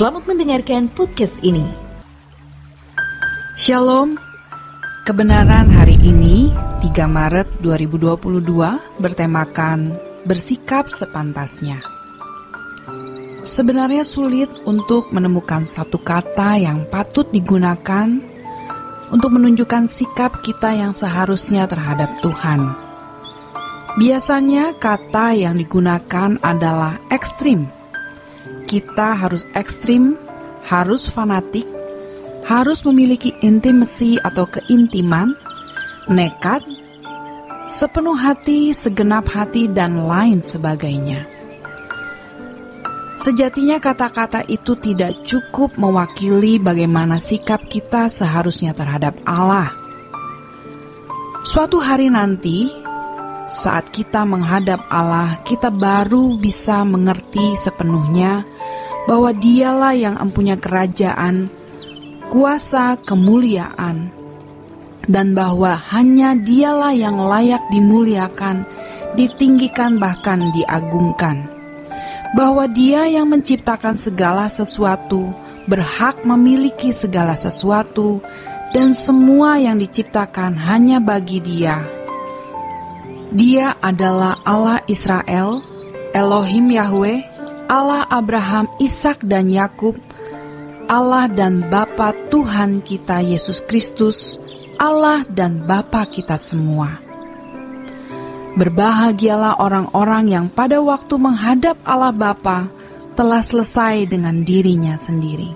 Selamat mendengarkan podcast ini. Shalom. Kebenaran hari ini 3 Maret 2022 bertemakan bersikap sepantasnya. Sebenarnya sulit untuk menemukan satu kata yang patut digunakan untuk menunjukkan sikap kita yang seharusnya terhadap Tuhan. Biasanya kata yang digunakan adalah ekstrim. Kita harus ekstrim, harus fanatik, harus memiliki intimasi atau keintiman, nekat, sepenuh hati, segenap hati, dan lain sebagainya. Sejatinya kata-kata itu tidak cukup mewakili bagaimana sikap kita seharusnya terhadap Allah. Suatu hari nanti, saat kita menghadap Allah, kita baru bisa mengerti sepenuhnya bahwa Dialah yang mempunyai kerajaan, kuasa, kemuliaan, dan bahwa hanya Dialah yang layak dimuliakan, ditinggikan, bahkan diagungkan. Bahwa Dia yang menciptakan segala sesuatu, berhak memiliki segala sesuatu, dan semua yang diciptakan hanya bagi Dia. Dia adalah Allah Israel, Elohim Yahweh, Allah Abraham, Ishak, dan Yakub, Allah dan Bapa Tuhan kita Yesus Kristus, Allah dan Bapa kita semua. Berbahagialah orang-orang yang pada waktu menghadap Allah Bapa telah selesai dengan dirinya sendiri.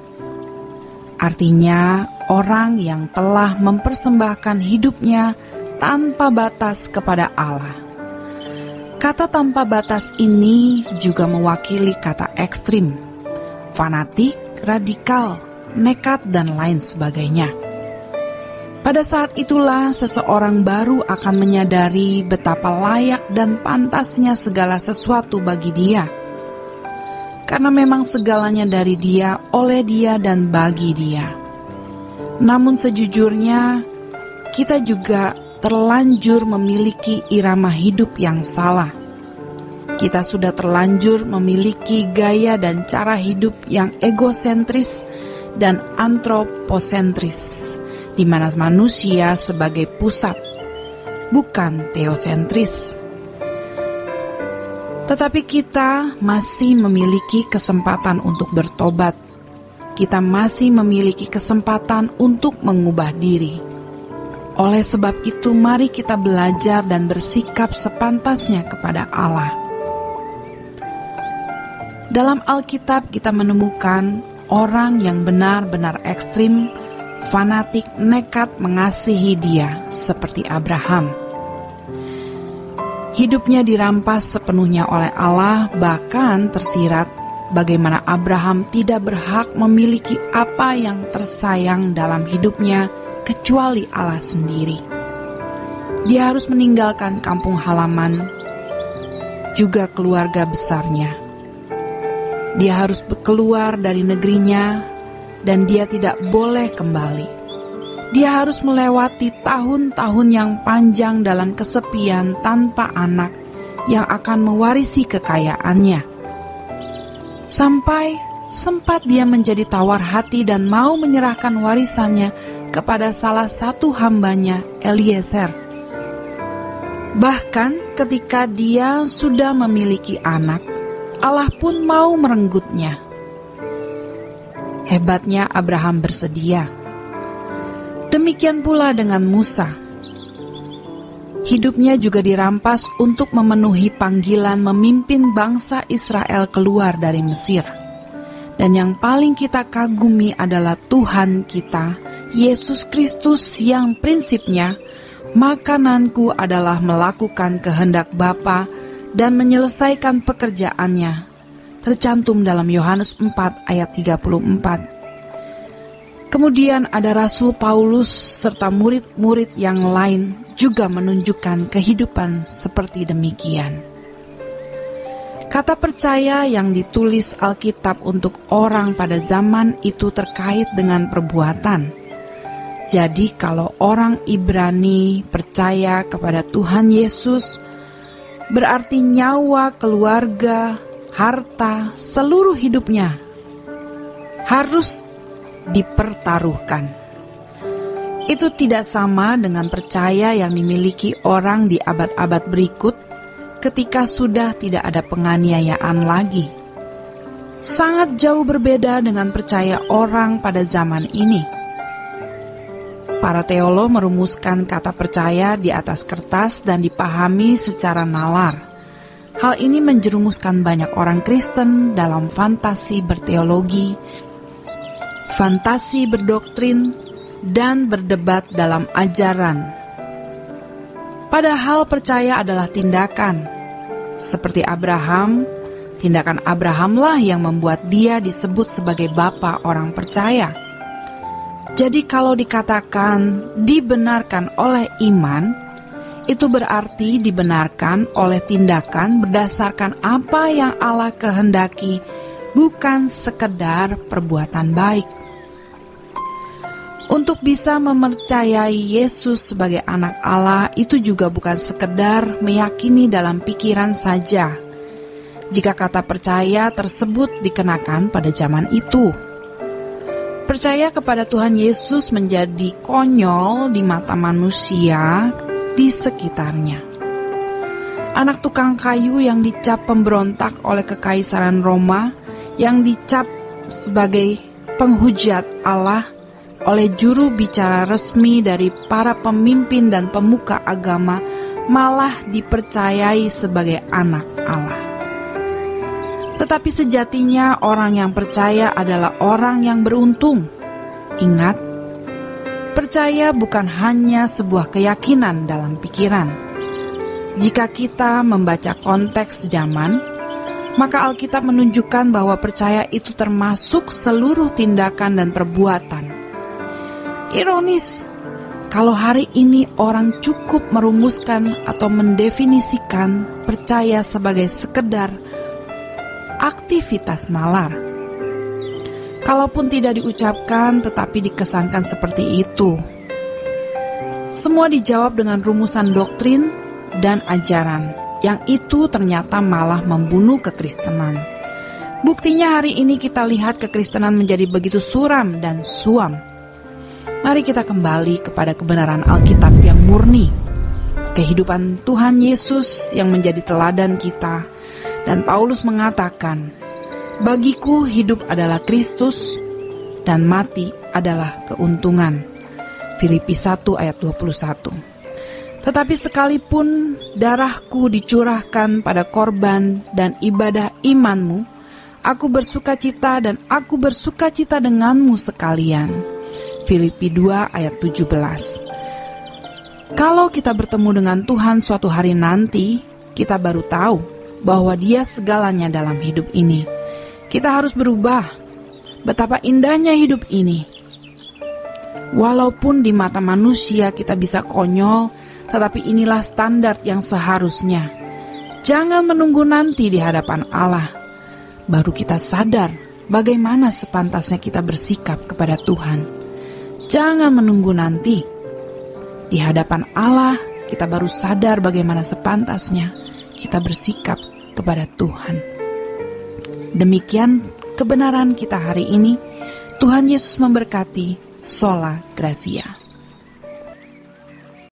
Artinya, orang yang telah mempersembahkan hidupnya tanpa batas kepada Allah. Kata tanpa batas ini juga mewakili kata ekstrim, fanatik, radikal, nekat, dan lain sebagainya. Pada saat itulah seseorang baru akan menyadari betapa layak dan pantasnya segala sesuatu bagi dia. Karena memang segalanya dari Dia, oleh Dia, dan bagi Dia. Namun sejujurnya, kita juga terlanjur memiliki irama hidup yang salah. Kita sudah terlanjur memiliki gaya dan cara hidup yang egosentris dan antroposentris, di mana manusia sebagai pusat, bukan teosentris. Tetapi kita masih memiliki kesempatan untuk bertobat. Kita masih memiliki kesempatan untuk mengubah diri. Oleh sebab itu, mari kita belajar dan bersikap sepantasnya kepada Allah. Dalam Alkitab kita menemukan orang yang benar-benar ekstrim, fanatik, nekat mengasihi Dia seperti Abraham. Hidupnya dirampas sepenuhnya oleh Allah, bahkan tersirat bagaimana Abraham tidak berhak memiliki apa yang tersayang dalam hidupnya kecuali Allah sendiri. Dia harus meninggalkan kampung halaman, juga keluarga besarnya. Dia harus keluar dari negerinya, dan dia tidak boleh kembali. Dia harus melewati tahun-tahun yang panjang dalam kesepian tanpa anak yang akan mewarisi kekayaannya. Sampai sempat dia menjadi tawar hati dan mau menyerahkan warisannya kepada salah satu hambanya, Eliezer. Bahkan ketika dia sudah memiliki anak, Allah pun mau merenggutnya. Hebatnya Abraham bersedia. Demikian pula dengan Musa. Hidupnya juga dirampas untuk memenuhi panggilan memimpin bangsa Israel keluar dari Mesir. Dan yang paling kita kagumi adalah Tuhan kita, Yesus Kristus, yang prinsipnya, makananku adalah melakukan kehendak Bapa dan menyelesaikan pekerjaannya, tercantum dalam Yohanes 4 ayat 34. Kemudian ada Rasul Paulus serta murid-murid yang lain juga menunjukkan kehidupan seperti demikian. Kata percaya yang ditulis Alkitab untuk orang pada zaman itu terkait dengan perbuatan. Jadi kalau orang Ibrani percaya kepada Tuhan Yesus, berarti nyawa, keluarga, harta, seluruh hidupnya harus dipertaruhkan. Itu tidak sama dengan percaya yang dimiliki orang di abad-abad berikut ketika sudah tidak ada penganiayaan lagi. Sangat jauh berbeda dengan percaya orang pada zaman ini. Para teolog merumuskan kata percaya di atas kertas dan dipahami secara nalar. Hal ini menjerumuskan banyak orang Kristen dalam fantasi berteologi, fantasi berdoktrin, dan berdebat dalam ajaran. Padahal percaya adalah tindakan. Seperti Abraham, tindakan Abrahamlah yang membuat dia disebut sebagai bapa orang percaya. Jadi kalau dikatakan dibenarkan oleh iman, itu berarti dibenarkan oleh tindakan berdasarkan apa yang Allah kehendaki, bukan sekedar perbuatan baik. Untuk bisa mempercayai Yesus sebagai anak Allah itu juga bukan sekedar meyakini dalam pikiran saja. Jika kata percaya tersebut dikenakan pada zaman itu, percaya kepada Tuhan Yesus menjadi konyol di mata manusia di sekitarnya. Anak tukang kayu yang dicap pemberontak oleh Kekaisaran Roma, yang dicap sebagai penghujat Allah oleh juru bicara resmi dari para pemimpin dan pemuka agama, malah dipercayai sebagai anak Allah. Tetapi sejatinya orang yang percaya adalah orang yang beruntung. Ingat, percaya bukan hanya sebuah keyakinan dalam pikiran. Jika kita membaca konteks zaman, maka Alkitab menunjukkan bahwa percaya itu termasuk seluruh tindakan dan perbuatan. Ironis, kalau hari ini orang cukup merumuskan atau mendefinisikan percaya sebagai sekedar aktivitas nalar. Kalaupun tidak diucapkan tetapi dikesankan seperti itu. Semua dijawab dengan rumusan doktrin dan ajaran, yang itu ternyata malah membunuh kekristenan. Buktinya hari ini kita lihat kekristenan menjadi begitu suram dan suam. Mari kita kembali kepada kebenaran Alkitab yang murni, kehidupan Tuhan Yesus yang menjadi teladan kita. Dan Paulus mengatakan, bagiku hidup adalah Kristus dan mati adalah keuntungan. Filipi 1 ayat 21. Tetapi sekalipun darahku dicurahkan pada korban dan ibadah imanmu, aku bersukacita dan aku bersukacita denganmu sekalian. Filipi 2 ayat 17. Kalau kita bertemu dengan Tuhan suatu hari nanti, kita baru tahu bahwa Dia segalanya dalam hidup ini. Kita harus berubah. Betapa indahnya hidup ini. Walaupun di mata manusia kita bisa konyol, tetapi inilah standar yang seharusnya. Jangan menunggu nanti di hadapan Allah, baru kita sadar bagaimana sepantasnya kita bersikap kepada Tuhan. Jangan menunggu nanti. Di hadapan Allah, kita baru sadar bagaimana sepantasnya kita bersikap kepada Tuhan. Demikian kebenaran kita hari ini. Tuhan Yesus memberkati. Sola Gracia.